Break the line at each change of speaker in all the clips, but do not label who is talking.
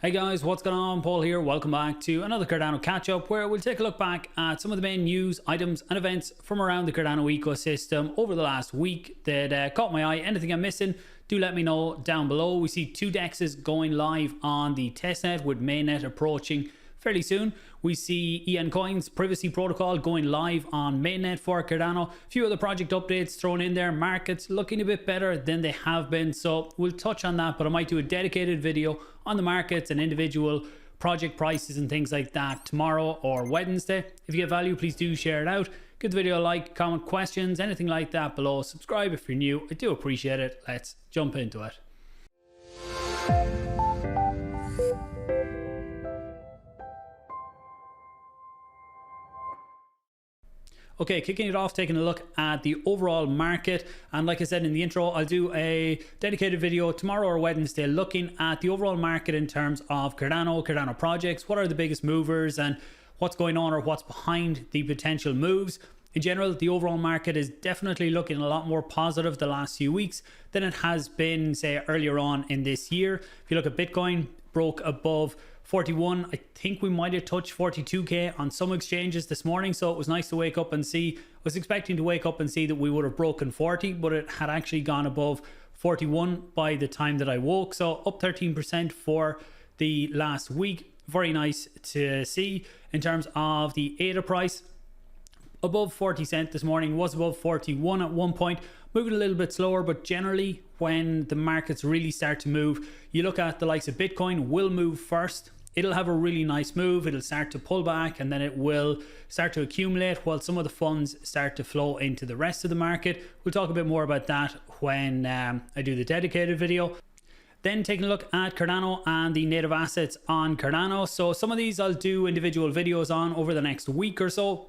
Hey guys, what's going on? Paul here. Welcome back to another Cardano catch-up where we'll take a look back at some of the main news, items and events from around the Cardano ecosystem over the last week that caught my eye. Anything I'm missing, do let me know down below. We see two DEXs going live on the testnet with Mainnet approaching fairly soon. We see ENCOINS privacy protocol going live on Mainnet for Cardano. A few other project updates thrown in there. Markets looking a bit better than they have been. So we'll touch on that, but I might do a dedicated video on the markets and individual project prices and things like that tomorrow or Wednesday. If you get value, please do share it out. Give the video a like, comment, questions, anything like that below. Subscribe if you're new. I do appreciate it. Let's jump into it. Okay, kicking it off, taking a look at the overall market. And like I said in the intro, I'll do a dedicated video tomorrow or Wednesday looking at the overall market in terms of Cardano projects. What are the biggest movers and what's going on or what's behind the potential moves? In general, the overall market is definitely looking a lot more positive the last few weeks than it has been, say, earlier on in this year. If you look at Bitcoin, broke above 41. I think we might have touched 42k on some exchanges this morning, so it was nice to wake up and see. I was expecting to wake up and see that we would have broken 40, but it had actually gone above 41 by the time that I woke, so up 13% for the last week. Very nice to see. In terms of the ADA price, above 40 cents this morning, was above 41 at one point, moving a little bit slower, but generally when the markets really start to move, you look at the likes of Bitcoin will move first. It'll have a really nice move, it'll start to pull back, and then it will start to accumulate while some of the funds start to flow into the rest of the market. We'll talk a bit more about that when I do the dedicated video. Then taking a look at Cardano and the native assets on Cardano. So some of these I'll do individual videos on over the next week or so.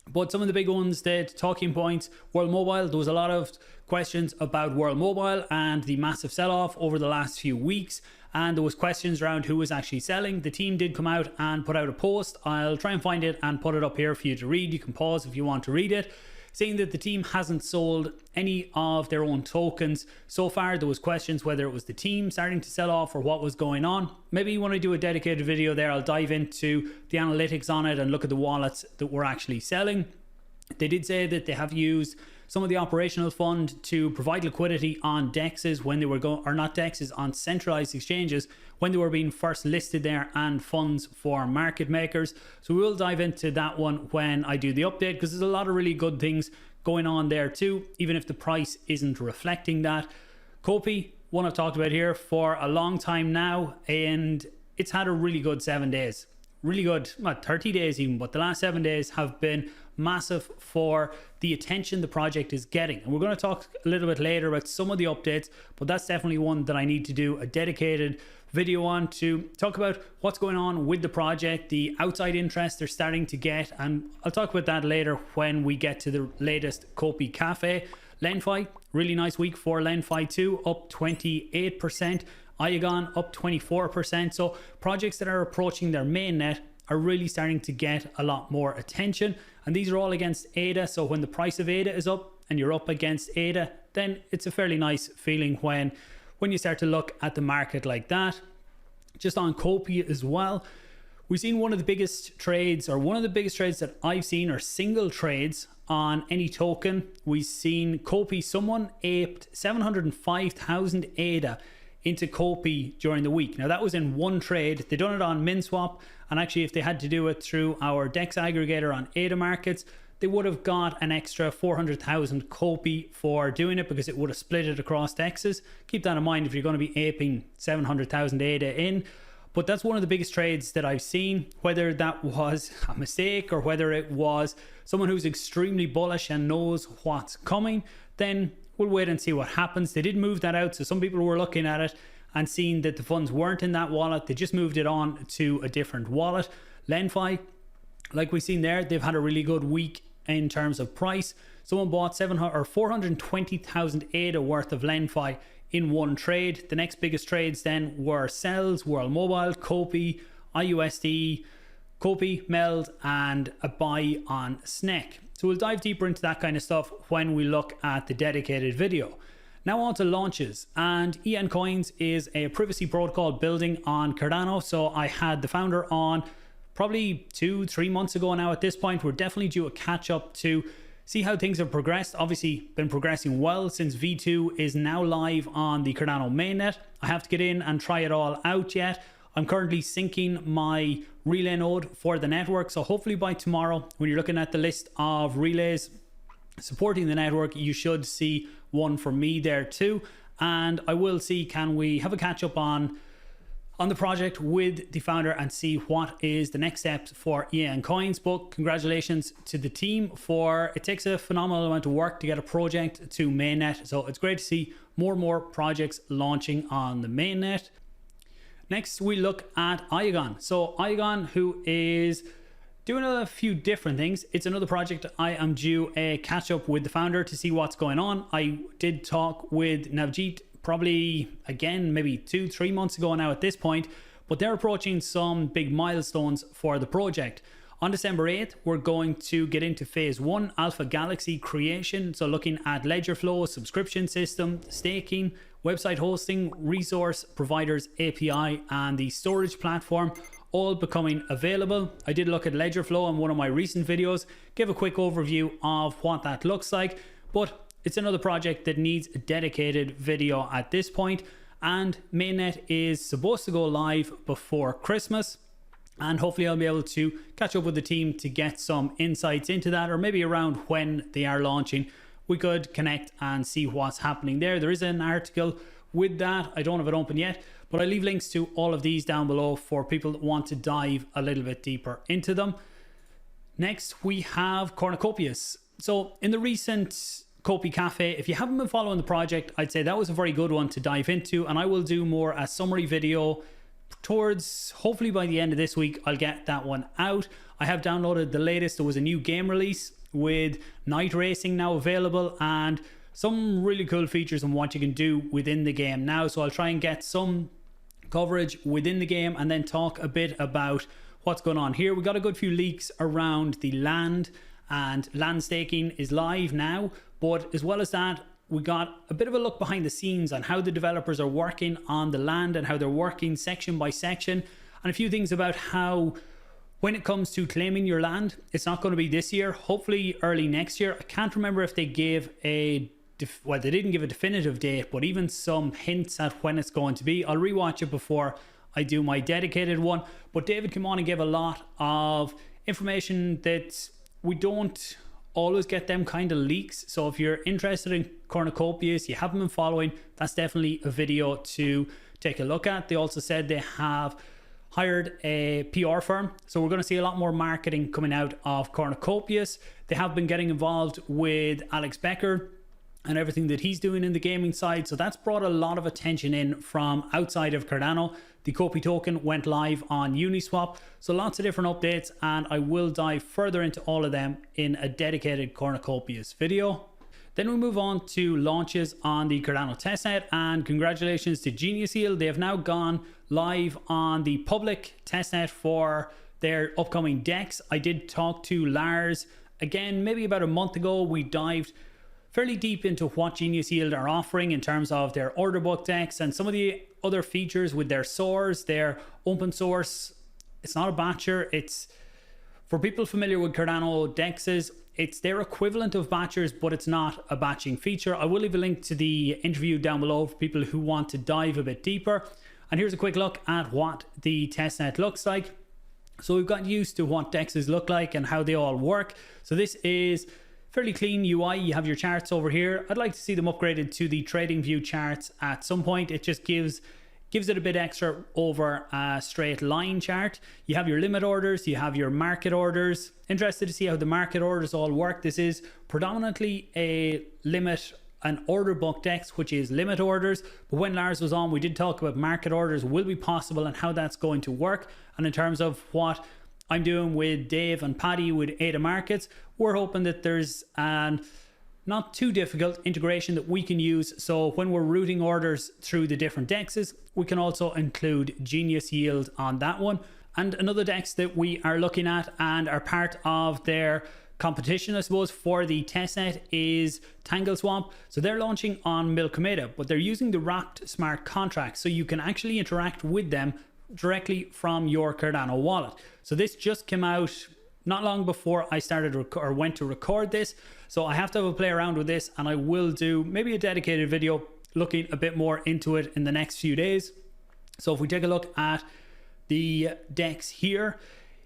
But some of the big ones, the talking points, World Mobile, there was a lot of questions about World Mobile and the massive sell-off over the last few weeks. And there was questions around who was actually selling. The team did come out and put out a post. I'll try and find it and put it up here for you to read. You can pause if you want to read it. Saying that the team hasn't sold any of their own tokens so far. There was questions whether it was the team starting to sell off or what was going on. Maybe when I do a dedicated video there, I'll dive into the analytics on it and look at the wallets that were actually selling. They did say that they have used some of the operational fund to provide liquidity on DEXs when they were not DEXs, on centralized exchanges when they were being first listed there, and funds for market makers. So we will dive into that one when I do the update, because there's a lot of really good things going on there too, even if the price isn't reflecting that. COPI, one I've talked about here for a long time now, and it's had a really good 7 days. Really good, not 30 days even, but the last 7 days have been massive for the attention the project is getting. And we're going to talk a little bit later about some of the updates, but that's definitely one that I need to do a dedicated video on, to talk about what's going on with the project, the outside interest they're starting to get, and I'll talk about that later when we get to the latest COPI cafe. Lenfi, really nice week for Lenfi too, up 28%. IAGON up 24%. So projects that are approaching their mainnet are really starting to get a lot more attention, and these are all against ADA. So when the price of ADA is up and you're up against ADA, then it's a fairly nice feeling when you start to look at the market like that. Just on COPI as well, we've seen one of the biggest trades, or one of the biggest trades that I've seen, are single trades on any token. We've seen COPI, someone aped 705,000 ADA into COPI during the week. Now that was in one trade. They done it on Minswap, and actually if they had to do it through our DEX aggregator on ADA markets, they would have got an extra 400,000 COPI for doing it, because it would have split it across DEXs. Keep that in mind if you're going to be aping 700,000 ADA in. But that's one of the biggest trades that I've seen. Whether that was a mistake or whether it was someone who's extremely bullish and knows what's coming, then we'll wait and see what happens. They did move that out, so some people were looking at it and seeing that the funds weren't in that wallet. They just moved it on to a different wallet. Lenfi, like we've seen there, they've had a really good week in terms of price. Someone bought 420,000 ADA worth of Lenfi in one trade. The next biggest trades then were sells, World Mobile, COPI, IUSD, COPI, Meld, and a buy on SNEK. So we'll dive deeper into that kind of stuff when we look at the dedicated video. Now on to launches, and ENCOINS is a privacy protocol building on Cardano. So I had the founder on probably 2-3 months ago now. At this point, we're definitely due a catch up to see how things have progressed. Obviously been progressing well since V2 is now live on the Cardano mainnet. I have to get in and try it all out yet. I'm currently syncing my relay node for the network. So hopefully by tomorrow, when you're looking at the list of relays supporting the network, you should see one from me there too. And I will see, can we have a catch up on the project with the founder and see what is the next steps for ENCOINS. But congratulations to the team, for it takes a phenomenal amount of work to get a project to mainnet. So it's great to see more and more projects launching on the mainnet. Next, we look at IAGON. So IAGON, who is doing a few different things. It's another project I am due a catch up with the founder to see what's going on. I did talk with Navjeet probably again maybe 2-3 months ago now at this point, but they're approaching some big milestones for the project. On December 8th, we're going to get into phase 1 Alpha Galaxy creation. So looking at ledger flow, subscription system, staking, website hosting, resource providers, API, and the storage platform all becoming available. I did look at ledger flow in one of my recent videos, give a quick overview of what that looks like, but it's another project that needs a dedicated video at this point. And mainnet is supposed to go live before Christmas, and hopefully I'll be able to catch up with the team to get some insights into that, or maybe around when they are launching we could connect and see what's happening there. There is an article with that. I don't have it open yet, but I leave links to all of these down below for people that want to dive a little bit deeper into them. Next, we have Cornucopias. So in the recent COPI Cafe, if you haven't been following the project, I'd say that was a very good one to dive into, and I will do more a summary video towards, hopefully by the end of this week, I'll get that one out. I have downloaded the latest. There was a new game release with night racing now available, and some really cool features on what you can do within the game now. So I'll try and get some coverage within the game and then talk a bit about what's going on here. We got a good few leaks around the land, and land staking is live now. But as well as that, we got a bit of a look behind the scenes on how the developers are working on the land and how they're working section by section, and a few things about how when it comes to claiming your land, it's not going to be this year, hopefully early next year. I can't remember if they gave well, they didn't give a definitive date, but even some hints at when it's going to be. I'll rewatch it before I do my dedicated one. But David came on and gave a lot of information that we don't always get, them kind of leaks. So if you're interested in Cornucopias, you haven't been following, that's definitely a video to take a look at. They also said they have hired a PR firm, so we're going to see a lot more marketing coming out of Cornucopias. They have been getting involved with Alex Becker and everything that he's doing in the gaming side, so that's brought a lot of attention in from outside of Cardano. The COPI token went live on Uniswap, so lots of different updates, and I will dive further into all of them in a dedicated Cornucopias video. Then we move on to launches on the Cardano testnet, and congratulations to Genius Yield. They have now gone live on the public testnet for their upcoming DEX. I did talk to Lars again maybe about a month ago. We dived fairly deep into what Genius Yield are offering in terms of their order book DEX and some of the other features with their source, their open source. It's not a batcher. It's, for people familiar with Cardano DEXs, it's their equivalent of batchers, but it's not a batching feature. I will leave a link to the interview down below for people who want to dive a bit deeper. And here's a quick look at what the testnet looks like. So we've got used to what DEXs look like and how they all work. So this is fairly clean UI. You have your charts over here. I'd like to see them upgraded to the trading view charts at some point. It just gives it a bit extra over a straight line chart. You have your limit orders, you have your market orders. Interested to see how the market orders all work. This is predominantly a limit an order book DEX, which is limit orders, but when Lars was on, we did talk about market orders will be possible and how that's going to work. And in terms of what I'm doing with Dave and Paddy with Ada Markets, we're hoping that there's an not too difficult integration that we can use. So when we're routing orders through the different DEXs, we can also include Genius Yield on that one. And another DEX that we are looking at and are part of their competition, I suppose, for the testnet is Tangleswap. So they're launching on Milkomeda, but they're using the wrapped smart contracts, so you can actually interact with them directly from your Cardano wallet. So this just came out not long before I started or went to record this, so I have to have a play around with this, and I will do maybe a dedicated video looking a bit more into it in the next few days. So if we take a look at the DEX here,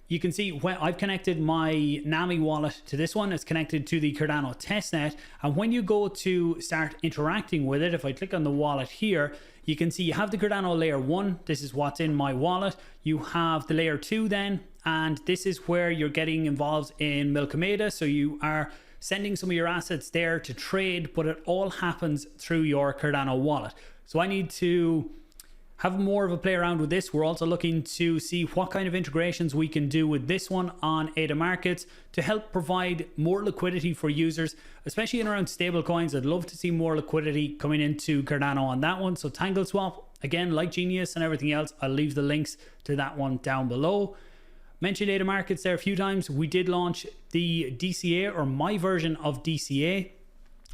you can see when I've connected my NAMI wallet to this one, it's connected to the Cardano testnet. And when you go to start interacting with it, if I click on the wallet here, you can see you have the Cardano layer 1. This is what's in my wallet. You have the layer 2 then, and this is where you're getting involved in Milkomeda. So you are sending some of your assets there to trade, but it all happens through your Cardano wallet. So I need to have more of a play around with this. We're also looking to see what kind of integrations we can do with this one on ADA Markets to help provide more liquidity for users, especially in around stable coins. I'd love to see more liquidity coming into Cardano on that one. So Tangleswap, again, like Genius and everything else, I'll leave the links to that one down below. Mentioned ADA Markets there a few times. We did launch the DCA, or my version of DCA,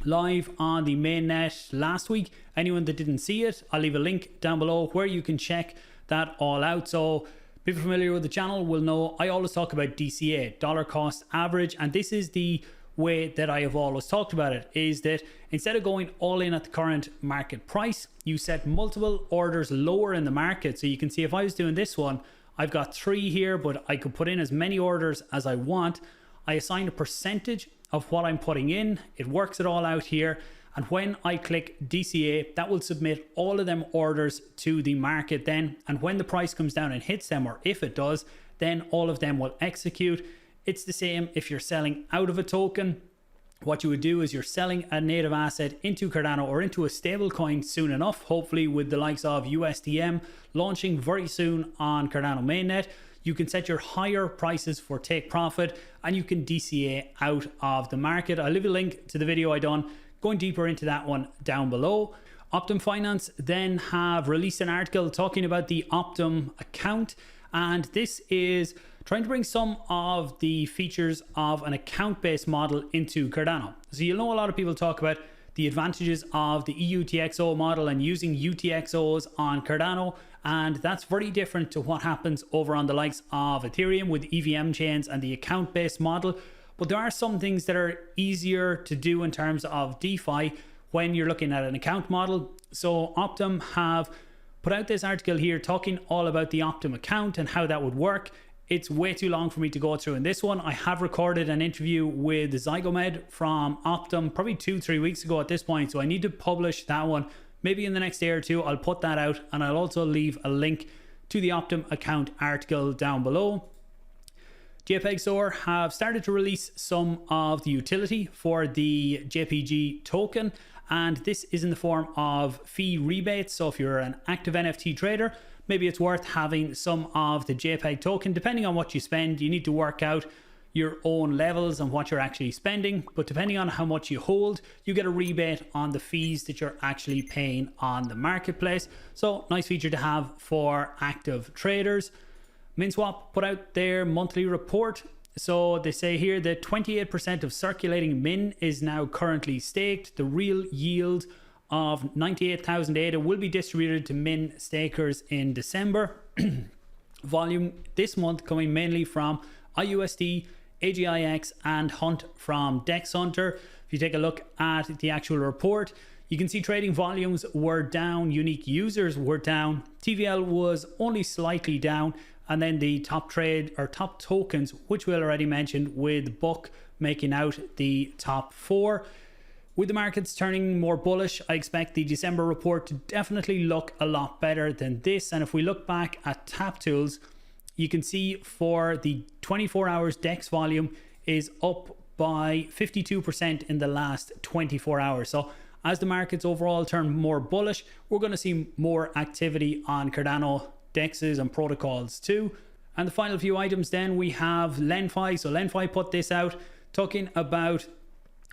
live on the mainnet last week. Anyone that didn't see it, I'll leave a link down below where you can check that all out. So people familiar with the channel will know I always talk about DCA, dollar cost average, and this is the way that I have always talked about it, is that instead of going all in at the current market price, you set multiple orders lower in the market. So you can see if I was doing this one, I've got 3 here, but I could put in as many orders as I want. I assign a percentage of what I'm putting in. It works it all out here. And when I click DCA, that will submit all of them orders to the market then. And when the price comes down and hits them, or if it does, then all of them will execute. It's the same if you're selling out of a token. What you would do is you're selling a native asset into Cardano or into a stable coin soon enough, hopefully with the likes of USDM launching very soon on Cardano Mainnet. You can set your higher prices for take profit, and you can DCA out of the market. I'll leave a link to the video I done going deeper into that one down below. Optim Finance then have released an article talking about the Optim account, and this is trying to bring some of the features of an account-based model into Cardano. So you'll know a lot of people talk about the advantages of the EUTXO model and using UTXOs on Cardano, and that's very different to what happens over on the likes of Ethereum with EVM chains and the account-based model. But there are some things that are easier to do in terms of DeFi when you're looking at an account model. So Optim have put out this article here talking all about the Optim account and how that would work. It's way too long for me to go through in this one. I have recorded an interview with Zygomed from Optim probably 2-3 weeks ago at this point, so I need to publish that one maybe in the next day or two. I'll put that out, and I'll also leave a link to the Optim account article down below. JPEG Store have started to release some of the utility for the JPG token, and this is in the form of fee rebates. So if you're an active NFT trader, maybe it's worth having some of the JPEG token. Depending on what you spend, you need to work out your own levels and what you're actually spending, but depending on how much you hold, you get a rebate on the fees that you're actually paying on the marketplace. So nice feature to have for active traders. Minswap put out their monthly report. So they say here that 28% of circulating min is now currently staked. The real yield of 98,000 ADA will be distributed to min stakers in December. Volume this month coming mainly from IUSD, AGIX, and Hunt from Dex Hunter. If you take a look at the actual report, you can see trading volumes were down, unique users were down, TVL was only slightly down, and then the top trade or top tokens, which we already mentioned, with Buck making out the top 4. With the markets turning more bullish, I expect the December report to definitely look a lot better than this. And if we look back at Tap Tools, you can see for the 24 hours DEX volume is up by 52% in the last 24 hours. So as the markets overall turn more bullish, we're going to see more activity on Cardano DEXs and protocols too. And the final few items then, we have Lenfi. So Lenfi put this out talking about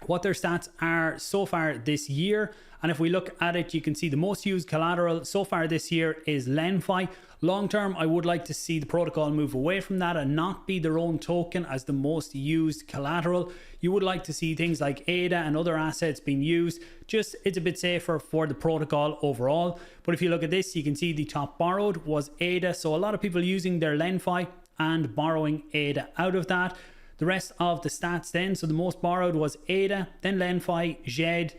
what their stats are so far this year. And if we look at it, you can see the most used collateral so far this year is Lenfi. Long term, I would like to see the protocol move away from that and not be their own token as the most used collateral. You would like to see things like ADA and other assets being used. Just, it's a bit safer for the protocol overall. But if you look at this, you can see the top borrowed was ADA. So a lot of people using their Lenfi and borrowing ADA out of that. The rest of the stats then, so the most borrowed was ADA, then Lenfi, ZED,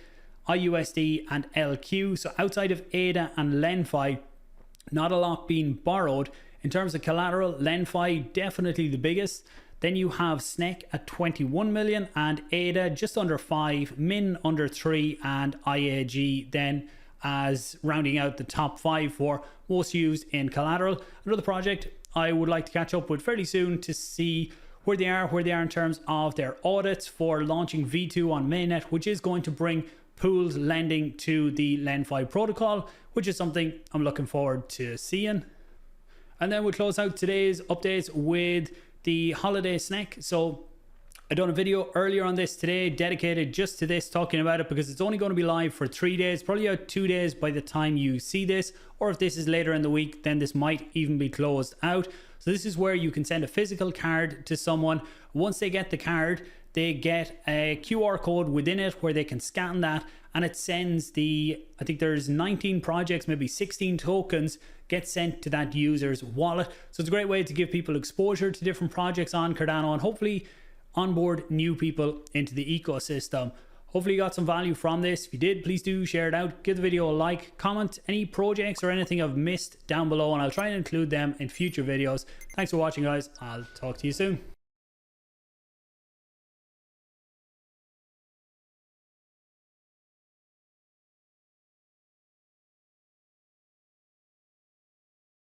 IUSD and LQ. So outside of ADA and Lenfi, not a lot being borrowed. In terms of collateral, Lenfi definitely the biggest. Then you have SNEK at 21 million and ADA just under 5, Min under 3 and IAG then as rounding out the top 5 for most used in collateral. Another project I would like to catch up with fairly soon to see where they are in terms of their audits for launching V2 on Mainnet, which is going to bring pooled lending to the Lenfi protocol, which is something I'm looking forward to seeing. And then we'll close out today's updates with the holiday SNEK. So I done a video earlier on this today dedicated just to this, talking about it because it's only going to be live for 3 days, probably out 2 days by the time you see this, or if this is later in the week, then this might even be closed out. So this is where you can send a physical card to someone. Once they get the card, they get a QR code within it where they can scan that, and it sends the, I think there's 19 projects, maybe 16 tokens get sent to that user's wallet. So it's a great way to give people exposure to different projects on Cardano and hopefully onboard new people into the ecosystem. Hopefully you got some value from this. If you did, please do share it out, give the video a like, comment any projects or anything I've missed down below, and I'll try and include them in future videos. Thanks for watching, guys. I'll talk to you soon.